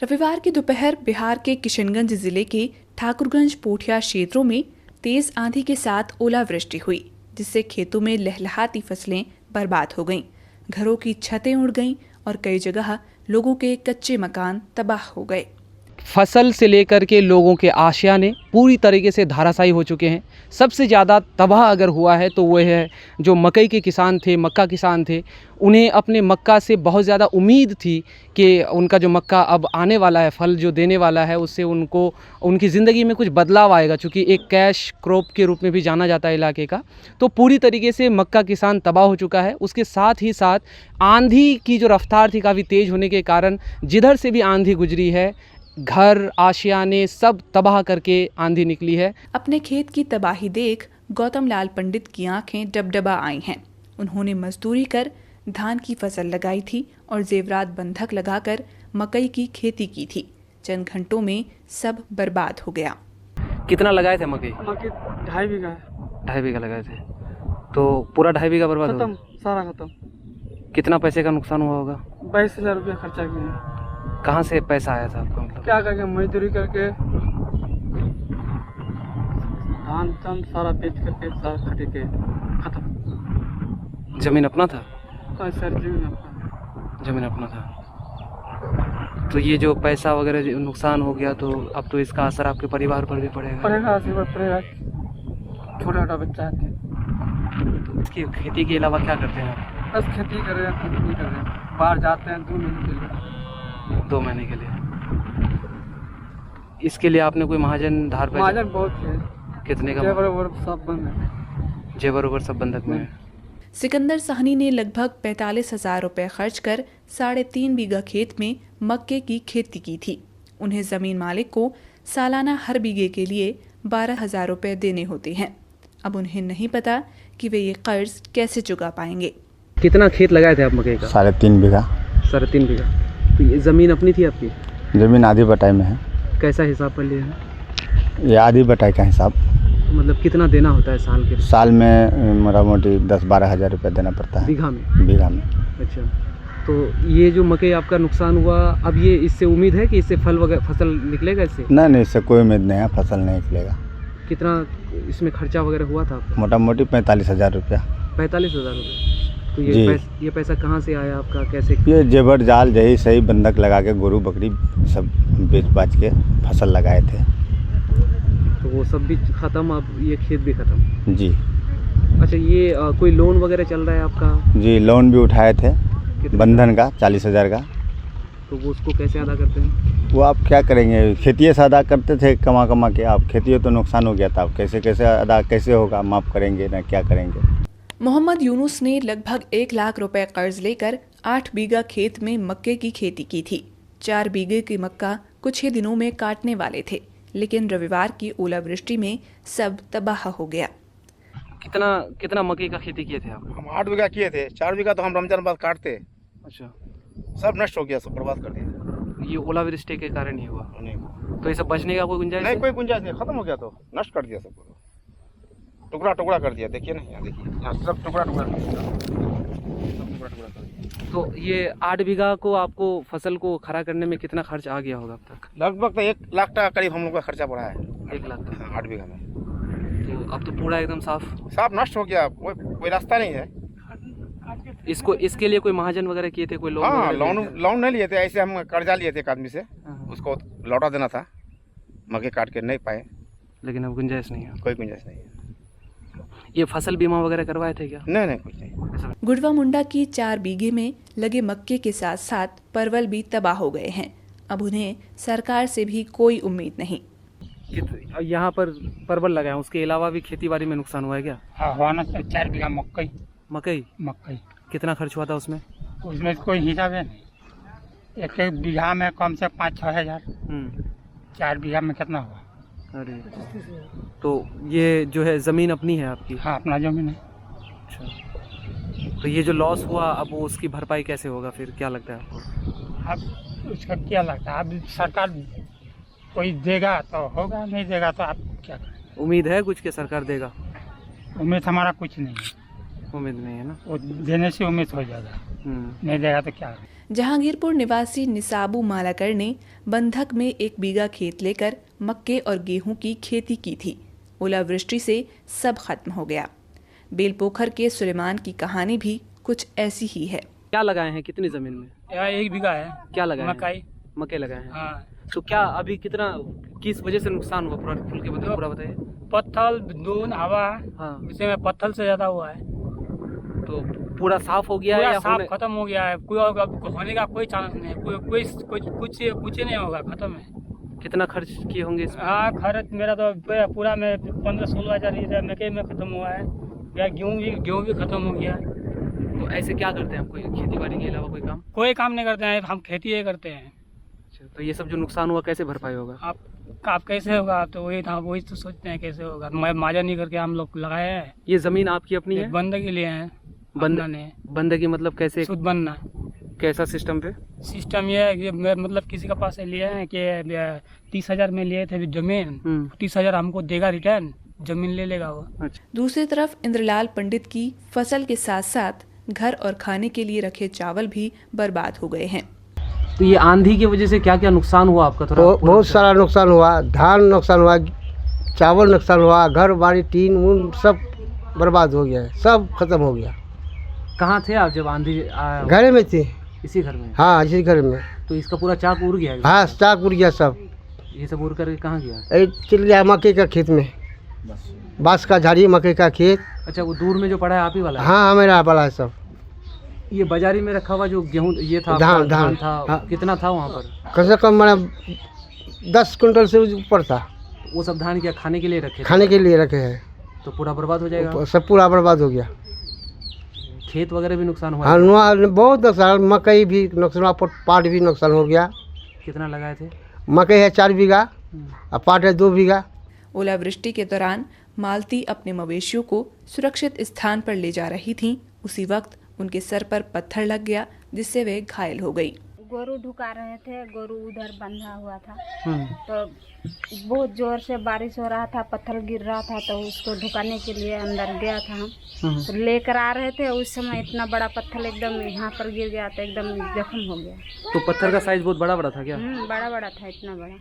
रविवार की दोपहर बिहार के किशनगंज जिले के ठाकुरगंज पोठिया क्षेत्रों में तेज आंधी के साथ ओलावृष्टि हुई, जिससे खेतों में लहलहाती फसलें बर्बाद हो गईं, घरों की छतें उड़ गईं और कई जगह लोगों के कच्चे मकान तबाह हो गए। फसल से लेकर के लोगों के आशियाने पूरी तरीके से धराशायी हो चुके हैं। सबसे ज़्यादा तबाह अगर हुआ है तो वो है जो मकई के किसान थे, मक्का किसान थे। उन्हें अपने मक्का से बहुत ज़्यादा उम्मीद थी कि उनका जो मक्का अब आने वाला है, फल जो देने वाला है, उससे उनको उनकी ज़िंदगी में कुछ बदलाव आएगा, चूँकि एक कैश क्रॉप के रूप में भी जाना जाता है इलाके का। तो पूरी तरीके से मक्का किसान तबाह हो चुका है। उसके साथ ही साथ आंधी की जो रफ्तार थी काफ़ी तेज़ होने के कारण जिधर से भी आंधी गुजरी है, घर आशियाने सब तबाह करके आंधी निकली है। अपने खेत की तबाही देख गौतम लाल पंडित की आंखें डबडबा आई हैं। उन्होंने मजदूरी कर धान की फसल लगाई थी और जेवरात बंधक लगाकर मकई की खेती की थी। चंद घंटों में सब बर्बाद हो गया। कितना लगाए थे मकई? 2.5 बीघा। 2.5 बीघा लगाए थे, तो पूरा 2.5 बीघा बर्बाद हो खत्म, गया? सारा खत्म। कितना पैसे का नुकसान हुआ होगा? 22,000 रुपया खर्चा किए। कहाँ से पैसा आया था आपको? मतलब क्या करके मजदूरी करके धान तन सारा बेच करके सारा खटे के खत्म। जमीन अपना था? सर जमीन अपना था। तो ये जो पैसा वगैरह जो नुकसान हो गया, तो अब तो इसका असर आपके परिवार पर भी पड़ेगा। छोटा छोटा बच्चा है। तो इसकी खेती के अलावा क्या करते हैं आप? बस खेती कर रहे हैं, कुछ नहीं कर रहे हैं। बाहर जाते हैं 2 महीने के लिए। 2 महीने के लिए। इसके लिए आपने कोई महाजन धार पे? महाजन बहुत है। कितने का? जेवर सब बंद है। जेवर सब बंधक में है। सिकंदर साहनी ने लगभग 45,000 रुपए खर्च कर 3.5 बीघा खेत में मक्के की खेती की थी। उन्हें जमीन मालिक को सालाना हर बीघे के लिए 12,000 रुपए देने होते हैं। अब उन्हें नहीं पता कि वे ये कर्ज कैसे चुका पाएंगे। कितना खेत लगाए थे आप मकई का? 3.5 बीघा। 3.5 बीघा। तो ये ज़मीन अपनी थी आपकी? ज़मीन आधी बटाई में है। कैसा हिसाब कर लिया है? ये आधी बटाई का हिसाब। मतलब कितना देना होता है साल के? साल में मोटा मोटी 10-12 हज़ार रुपये देना पड़ता है। बीघा में? बीघा में। अच्छा, तो ये जो मकई आपका नुकसान हुआ, अब ये इससे उम्मीद है कि इससे फल वगैरह फसल निकलेगा इससे? नहीं, इससे कोई उम्मीद नहीं है, फसल नहीं निकलेगा। कितना इसमें खर्चा वगैरह हुआ था आपका? मोटा मोटी 45,000 रुपया। 45,000 रुपये। तो ये पैसा कहाँ से आया आपका, कैसे? ये जेवर जाल यही सही बंधक लगा के गोरू बकरी सब बेच बाच के फसल लगाए थे। तो वो सब भी ख़त्म, अब ये खेत भी ख़त्म? जी। अच्छा, ये कोई लोन वगैरह चल रहा है आपका? जी, लोन भी उठाए थे बंधन का 40,000 का। तो वो उसको कैसे अदा करते हैं? वो आप क्या करेंगे, खेती से अदा करते थे कमा के। आप खेती तो नुकसान हो गया था, अब कैसे अदा कैसे होगा, माफ़ करेंगे ना क्या करेंगे। मोहम्मद यूनुस ने लगभग 1 लाख रुपए कर्ज लेकर 8 बीघा खेत में मक्के की खेती की थी। 4 बीघे की मक्का कुछ ही दिनों में काटने वाले थे, लेकिन रविवार की ओलावृष्टि में सब तबाह हो गया। कितना मकई का खेती किए थे आप? हम 8 बीघा किए थे। 4 बीघा तो हम रमजान बाद काटते। अच्छा, सब नष्ट हो गया, सब बर्बाद कर दिया। ये ओलावृष्टि के कारण ही हुआ? नहीं, तो ये सब बचने का कोई गुंजाइश नहीं, कोई गुंजाइश नहीं, खत्म हो गया, तो नष्ट कर दिया सबको, टुकड़ा टुकड़ा कर दिया। देखिए ना, यहाँ देखिए, यहाँ सब टुकड़ा टुकड़ा कर दिया। तो ये 8 बीघा को आपको फसल को खड़ा करने में कितना खर्च आ गया होगा अब तक? लगभग तो 1 लाख टका करीब हम लोग का खर्चा पड़ा है। 1 लाख तक? 8 बीघा में। तो अब तो पूरा एकदम साफ नष्ट हो गया, कोई रास्ता नहीं है। इसके लिए कोई महाजन वगैरह किए थे? कोई लोन? हाँ, लोन नहीं लिए थे, ऐसे हम कर्जा लिए थे एक आदमी से, उसको लौटा देना था। मकई काट के नहीं पाए। लेकिन अब गुंजाइश नहीं है? कोई गुंजाइश नहीं है। ये फसल बीमा वगैरह करवाए थे क्या? नहीं, कुछ नहीं। गुड़वा मुंडा की 4 बीघे में लगे मक्के के साथ साथ परवल भी तबाह हो गए हैं। अब उन्हें सरकार से भी कोई उम्मीद नहीं। यहाँ पर परवल लगाया, उसके अलावा भी खेती बाड़ी में नुकसान हुआ है क्या? हाँ, हुआ ना। 4 बीघा मकई। कितना खर्च हुआ था उसमें? कोई हिसाब है नहीं। एक बीघा में कम से 5-6 हज़ार। 4 बीघा में कितना हुआ? अरे, तो ये जो है ज़मीन अपनी है आपकी? हाँ, अपना ज़मीन है। अच्छा, तो ये जो लॉस हुआ, अब वो उसकी भरपाई कैसे होगा फिर, क्या लगता है आपको? अब उसका क्या लगता है, अब सरकार कोई देगा तो होगा, नहीं देगा तो आप क्या करें। उम्मीद है कुछ कि सरकार देगा? उम्मीद हमारा कुछ नहीं है। उम्मीद नहीं है ना? वो देने से उम्मीद हो जाएगा, नहीं देगा तो क्या। जहांगीरपुर निवासी निसाबू मालाकर ने बंधक में 1 बीघा खेत लेकर मक्के और गेहूं की खेती की थी। ओलावृष्टि से सब खत्म हो गया। बेलपोखर के सुलेमान की कहानी भी कुछ ऐसी ही है। क्या लगाए हैं, कितनी जमीन में? यहाँ 1 बीघा है। क्या लगाए हैं? मकाई। मक्के लगाए हैं। हाँ, तो क्या अभी कितना, किस वजह से नुकसान हुआ? पूरा फूल के मतलब पूरा बताइए। पत्थर धूल हवा, हाँ, इसे में पत्थर से ज्यादा हुआ है। तो पूरा साफ हो गया है पूरा या साफ खत्म हो गया है। कोई अब होने का कोई चांस नहीं है। कुछ नहीं होगा, खत्म है। कितना खर्च किए होंगे इसमें? हाँ, खर्च मेरा तो पूरा में 15-16 हज़ार मकई में खत्म हुआ है। या गेहूँ भी खत्म हो गया है। तो ऐसे क्या करते हैं आप, कोई खेती बाड़ी के अलावा कोई काम नहीं करते हैं, हम खेती ही करते हैं। तो ये सब जो नुकसान हुआ कैसे भरपाई होगा? आप कैसे होगा? तो वही तो सोचते हैं कैसे होगा। माजा नहीं करके हम लोग लगाए हैं। ये जमीन आपकी अपनी है? बंदे के लिए है। बंदगी मतलब कैसे? शुद्ध बनना। कैसा सिस्टम पे? सिस्टम ये है कि मतलब किसी का पास से लिए हैं कि 30,000 में लिए थे जमीन, 30,000 हमको देगा रिटर्न, जमीन ले लेगा वो। अच्छा। दूसरी तरफ इंद्रलाल पंडित की फसल के साथ साथ घर और खाने के लिए रखे चावल भी बर्बाद हो गए हैं। तो ये आंधी की वजह से क्या क्या नुकसान हुआ आपका? थोड़ा बहुत सारा नुकसान हुआ। धान नुकसान हुआ, चावल नुकसान हुआ, घर बाड़ी टीन उन सब बर्बाद हो गया है, सब खत्म हो गया। कहाँ थे आप जब आंधी आया? घर में थे। इसी घर में? हाँ, इसी घर में। तो इसका पूरा चाक उड़ गया? हाँ, चाक उड़ गया सब। ये सब उड़ कर कहाँ गया? चल गया मकई का खेत में, बांस का झाड़ी, मकई का खेत। अच्छा, वो दूर में जो पड़ा है आप ही वाला है? हाँ, मेरा वाला है सब। ये बाजारी में रखा हुआ जो गेहूं ये था, धान था, हाँ। कितना था वहाँ पर? कम से कम मैंने 10 कुंटल से ऊपर था। वो सब धान क्या खाने के लिए रखे? खाने के लिए रखे हैं। तो पूरा बर्बाद हो जाएगा? सब पूरा बर्बाद हो गया। खेत वगैरह भी नुकसान हुआ? हाँ, बहुत नुकसान। मकई भी नुकसान हुआ, पाट भी नुकसान हो गया। कितना लगाए थे? मकई है 4 बीघा और पाट है 2 बीघा। ओलावृष्टि के दौरान मालती अपने मवेशियों को सुरक्षित स्थान पर ले जा रही थीं। उसी वक्त उनके सर पर पत्थर लग गया, जिससे वे घायल हो गई। गोरू ढुका रहे थे, गोरू उधर बंधा हुआ था। तो बहुत जोर से बारिश हो रहा था, पत्थर गिर रहा था, तो उसको ढुकाने के लिए अंदर गया था हम। तो लेकर आ रहे थे, उस समय इतना बड़ा पत्थर एकदम यहाँ पर गिर गया, तो एकदम जख्म हो गया। तो पत्थर का साइज बहुत बड़ा बड़ा था क्या? बड़ा बड़ा था, इतना बड़ा।